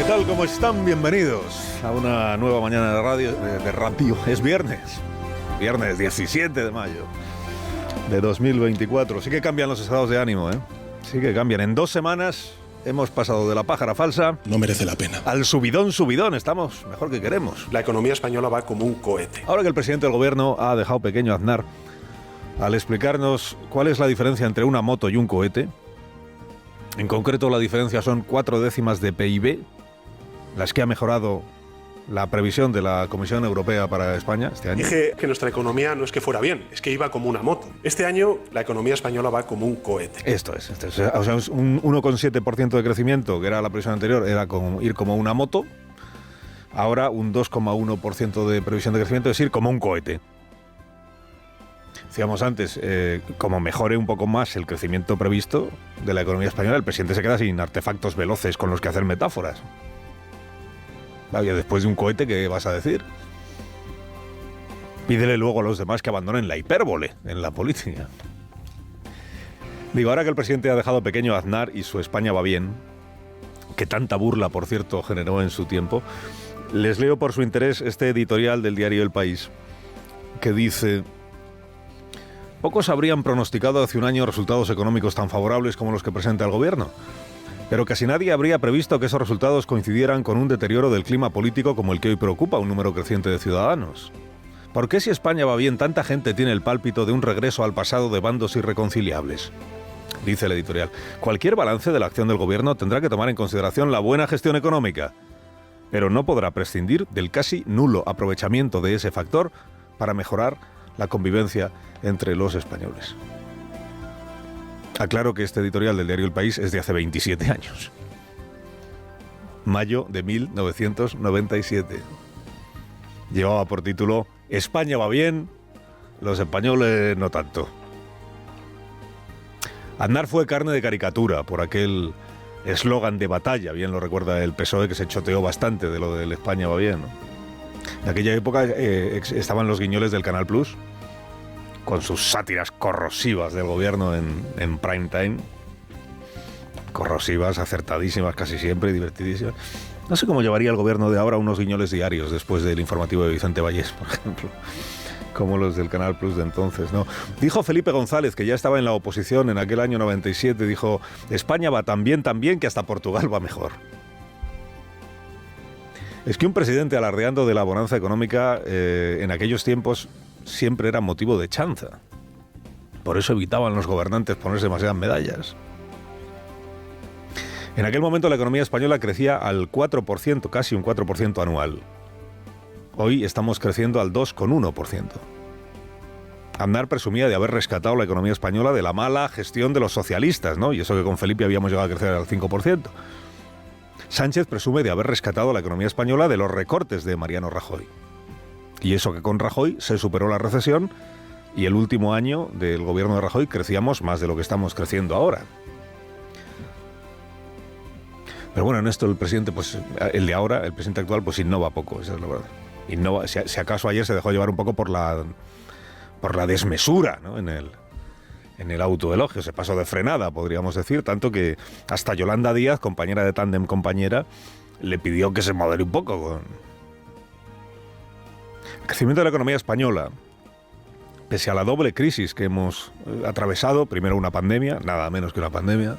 ¿Qué tal? ¿Cómo están? Bienvenidos a una nueva mañana de radio. Es viernes 17 de mayo de 2024. Sí que cambian los estados de ánimo, ¿eh? Sí que cambian. En 2 semanas hemos pasado de la pájara falsa... No merece la pena. ...al subidón. Estamos mejor que queremos. La economía española va como un cohete. Ahora que el presidente del gobierno ha dejado pequeño a Aznar al explicarnos cuál es la diferencia entre una moto y un cohete, en concreto la diferencia son 4 décimas de PIB, las que ha mejorado la previsión de la Comisión Europea para España este año. Dije que nuestra economía no es que fuera bien, es que iba como una moto. Este año la economía española va como un cohete. Esto es. O sea, es un 1,7% de crecimiento, que era la previsión anterior, era como ir como una moto. Ahora un 2,1% de previsión de crecimiento es ir como un cohete. Decíamos antes, como mejore un poco más el crecimiento previsto de la economía española, el presidente se queda sin artefactos veloces con los que hacer metáforas. Vaya, después de un cohete, ¿qué vas a decir? Pídele luego a los demás que abandonen la hipérbole en la política. Digo, ahora que el presidente ha dejado pequeño a Aznar y su España va bien, que tanta burla, por cierto, generó en su tiempo, les leo por su interés este editorial del diario El País, que dice: pocos habrían pronosticado hace un año resultados económicos tan favorables como los que presenta el gobierno. Pero casi nadie habría previsto que esos resultados coincidieran con un deterioro del clima político como el que hoy preocupa a un número creciente de ciudadanos. ¿Por qué si España va bien tanta gente tiene el pálpito de un regreso al pasado de bandos irreconciliables? Dice el editorial: cualquier balance de la acción del gobierno tendrá que tomar en consideración la buena gestión económica, pero no podrá prescindir del casi nulo aprovechamiento de ese factor para mejorar la convivencia entre los españoles. Aclaro que este editorial del diario El País es de hace 27 años. Mayo de 1997. Llevaba por título: España va bien, los españoles no tanto. Aznar fue carne de caricatura por aquel eslogan de batalla, bien lo recuerda el PSOE, que se choteó bastante de lo del España va bien, ¿no? En aquella época estaban los guiñoles del Canal Plus, con sus sátiras corrosivas del gobierno en prime time. Corrosivas, acertadísimas casi siempre y divertidísimas. No sé cómo llevaría el gobierno de ahora unos guiñoles diarios después del informativo de Vicente Vallés, por ejemplo, como los del Canal Plus de entonces, ¿no? Dijo Felipe González, que ya estaba en la oposición en aquel año 97, dijo: España va tan bien que hasta Portugal va mejor. Es que un presidente alardeando de la bonanza económica en aquellos tiempos siempre era motivo de chanza. Por eso evitaban los gobernantes ponerse demasiadas medallas. En aquel momento la economía española crecía al 4%, casi un 4% anual. Hoy estamos creciendo al 2,1%. Aznar presumía de haber rescatado la economía española de la mala gestión de los socialistas, ¿no? Y eso que con Felipe habíamos llegado a crecer al 5%. Sánchez presume de haber rescatado la economía española de los recortes de Mariano Rajoy. Y eso que con Rajoy se superó la recesión y el último año del gobierno de Rajoy crecíamos más de lo que estamos creciendo ahora. Pero bueno, en esto el presidente, pues el de ahora, el presidente actual, pues innova poco, esa es la verdad. Innova, si acaso ayer se dejó llevar un poco por la desmesura, ¿no? En el autoelogio, se pasó de frenada, podríamos decir, tanto que hasta Yolanda Díaz, compañera de tándem, le pidió que se modere un poco con el crecimiento de la economía española. Pese a la doble crisis que hemos atravesado, primero una pandemia, nada menos que una pandemia,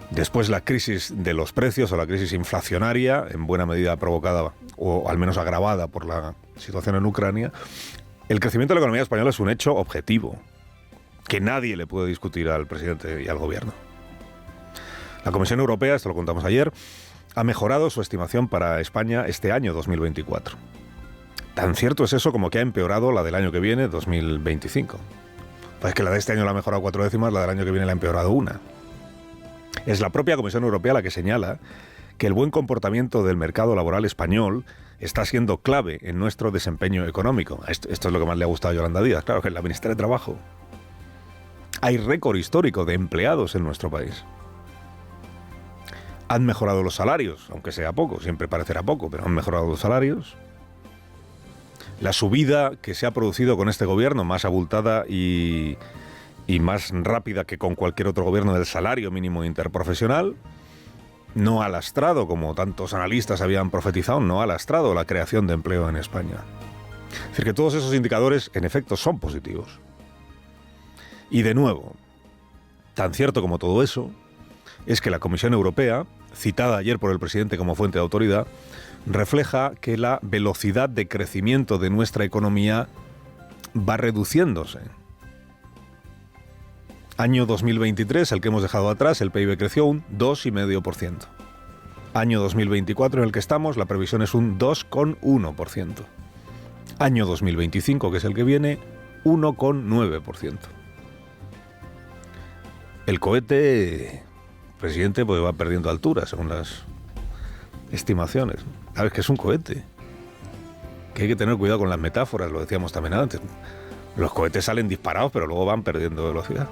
después la crisis de los precios o la crisis inflacionaria, en buena medida provocada o al menos agravada por la situación en Ucrania, el crecimiento de la economía española es un hecho objetivo que nadie le puede discutir al presidente y al gobierno. La Comisión Europea, esto lo contamos ayer, ha mejorado su estimación para España este año 2024. Tan cierto es eso como que ha empeorado la del año que viene, 2025. Pues es que la de este año la ha mejorado 4 décimas, la del año que viene la ha empeorado 1. Es la propia Comisión Europea la que señala que el buen comportamiento del mercado laboral español está siendo clave en nuestro desempeño económico. Esto es lo que más le ha gustado a Yolanda Díaz, claro, que es la ministra de Trabajo. Hay récord histórico de empleados en nuestro país. Han mejorado los salarios, aunque sea poco, siempre parecerá poco, pero han mejorado los salarios. La subida que se ha producido con este gobierno, más abultada y más rápida que con cualquier otro gobierno, del salario mínimo interprofesional, no ha lastrado, como tantos analistas habían profetizado, no ha lastrado la creación de empleo en España. Es decir, que todos esos indicadores, en efecto, son positivos. Y de nuevo, tan cierto como todo eso, es que la Comisión Europea, citada ayer por el presidente como fuente de autoridad, refleja que la velocidad de crecimiento de nuestra economía va reduciéndose. Año 2023, el que hemos dejado atrás, el PIB creció un 2,5%. Año 2024, en el que estamos, la previsión es un 2,1%. Año 2025, que es el que viene, 1,9%. El cohete, presidente, pues va perdiendo altura, según las estimaciones. ¿Sabes qué es un cohete? Que hay que tener cuidado con las metáforas, lo decíamos también antes. Los cohetes salen disparados, pero luego van perdiendo velocidad.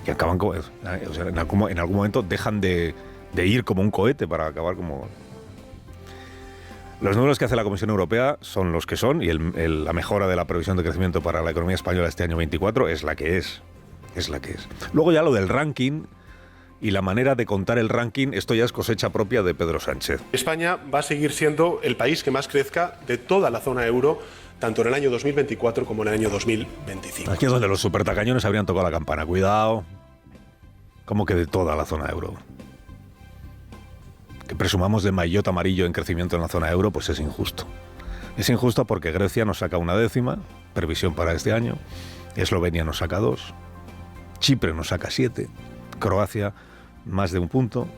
Y acaban como... O sea, en algún momento dejan de ir como un cohete para acabar como... Los números que hace la Comisión Europea son los que son, y la mejora de la previsión de crecimiento para la economía española este año 24 es la que es. Es la que es. Luego ya lo del ranking y la manera de contar el ranking, esto ya es cosecha propia de Pedro Sánchez. España va a seguir siendo el país que más crezca de toda la zona euro, tanto en el año 2024 como en el año 2025. Aquí es donde los supertacañones habrían tocado la campana. Cuidado. ¿Cómo que de toda la zona euro? Que presumamos de maillot amarillo en crecimiento en la zona euro, pues es injusto. Es injusto porque Grecia nos saca 1/10, previsión para este año. Eslovenia nos saca 2. Chipre nos saca 7. Croacia más de 1 punto.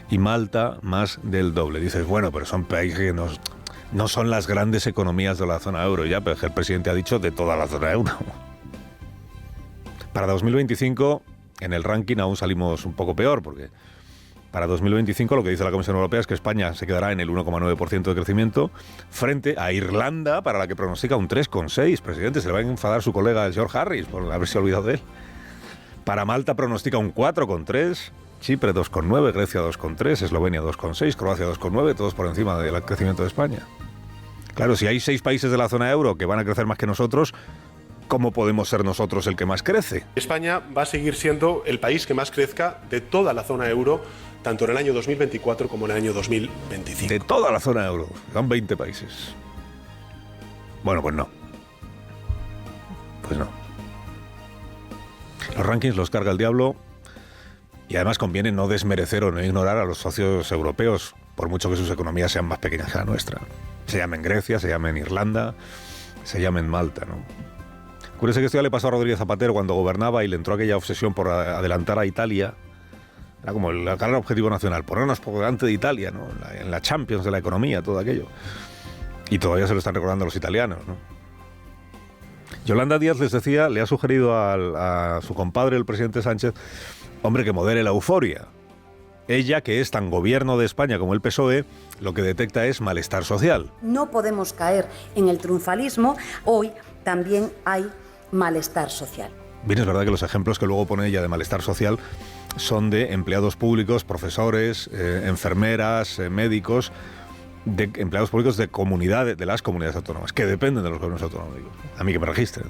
Y Malta más del doble. Dices, bueno, pero son países que no son las grandes economías de la zona euro. Ya, pero el presidente ha dicho de toda la zona euro. Para 2025, en el ranking aún salimos un poco peor, porque para 2025 lo que dice la Comisión Europea es que España se quedará en el 1,9% de crecimiento frente a Irlanda, para la que pronostica un 3,6%. Presidente, se le va a enfadar su colega George Harris por haberse olvidado de él. Para Malta pronostica un 4,3%, Chipre 2,9%, Grecia 2,3%, Eslovenia 2,6%, Croacia 2,9%, todos por encima del crecimiento de España. Claro, si hay 6 países de la zona euro que van a crecer más que nosotros, ¿cómo podemos ser nosotros el que más crece? España va a seguir siendo el país que más crezca de toda la zona euro, tanto en el año 2024 como en el año 2025. De toda la zona euro. Son 20 países. Bueno, pues no. Pues no. Los rankings los carga el diablo, y además conviene no desmerecer o no ignorar a los socios europeos, por mucho que sus economías sean más pequeñas que la nuestra. Se llamen Grecia, se llamen Irlanda, se llamen Malta, ¿no? Curioso que esto ya le pasó a Rodríguez Zapatero cuando gobernaba y le entró aquella obsesión por adelantar a Italia. Era como el gran objetivo nacional, ponernos por delante de Italia, ¿no? En la Champions de la economía, todo aquello. Y todavía se lo están recordando los italianos, ¿no? Yolanda Díaz les decía, le ha sugerido a su compadre, el presidente Sánchez, hombre, que modere la euforia. Ella, que es tan gobierno de España como el PSOE, lo que detecta es malestar social. No podemos caer en el triunfalismo. Hoy también hay malestar social. Bien, es verdad que los ejemplos que luego pone ella de malestar social son de empleados públicos, profesores, enfermeras, médicos, de empleados públicos de las comunidades autónomas, que dependen de los gobiernos autonómicos. A mí que me registren.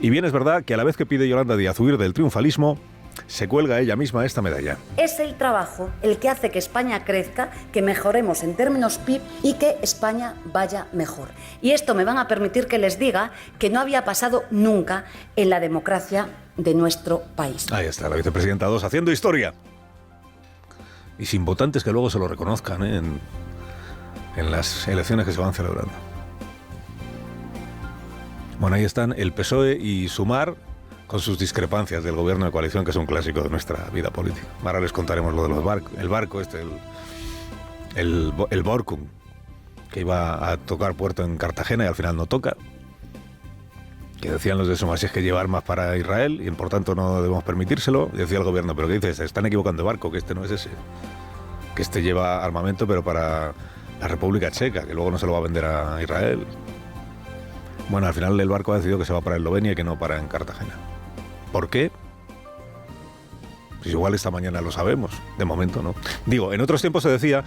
Y bien, es verdad que a la vez que pide Yolanda Díaz huir del triunfalismo, se cuelga ella misma esta medalla. Es el trabajo el que hace que España crezca, que mejoremos en términos PIB y que España vaya mejor. Y esto me van a permitir que les diga que no había pasado nunca en la democracia de nuestro país. Ahí está, la vicepresidenta 2 haciendo historia. Y sin votantes que luego se lo reconozcan, ¿eh? en las elecciones que se van celebrando. Bueno, ahí están el PSOE y Sumar, con sus discrepancias del gobierno de coalición, que es un clásico de nuestra vida política. Ahora les contaremos lo de los barcos. El barco el Borkum, que iba a tocar puerto en Cartagena y al final no toca. Que decían los de Sumar, si es que lleva armas para Israel y por tanto no debemos permitírselo. Y decía el gobierno, pero ¿qué dices? Se están equivocando de barco, que este no es ese. Que este lleva armamento, pero para la República Checa, que luego no se lo va a vender a Israel. Bueno, al final el barco ha decidido que se va para Eslovenia y que no para en Cartagena. ¿Por qué? Pues igual esta mañana lo sabemos, de momento no. Digo, en otros tiempos se decía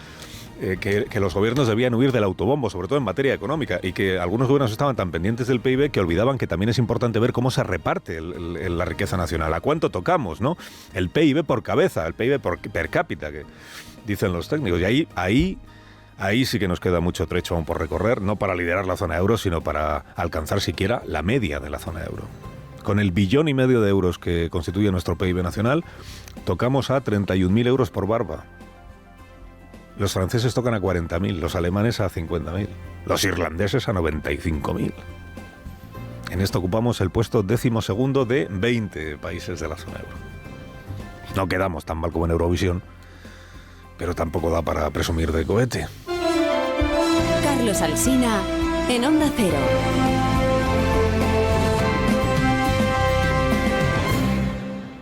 que los gobiernos debían huir del autobombo, sobre todo en materia económica, y que algunos gobiernos estaban tan pendientes del PIB que olvidaban que también es importante ver cómo se reparte la riqueza nacional, a cuánto tocamos, ¿no? El PIB por cabeza, el PIB per cápita, que dicen los técnicos. Y ahí sí que nos queda mucho trecho aún por recorrer, no para liderar la zona euro, sino para alcanzar siquiera la media de la zona euro. Con el 1,5 billón de euros que constituye nuestro PIB nacional, tocamos a 31.000 euros por barba. Los franceses tocan a 40.000, los alemanes a 50.000, los irlandeses a 95.000. En esto ocupamos el puesto 12º de 20 países de la zona euro. No quedamos tan mal como en Eurovisión, pero tampoco da para presumir de cohete. Carlos Alsina, en Onda Cero.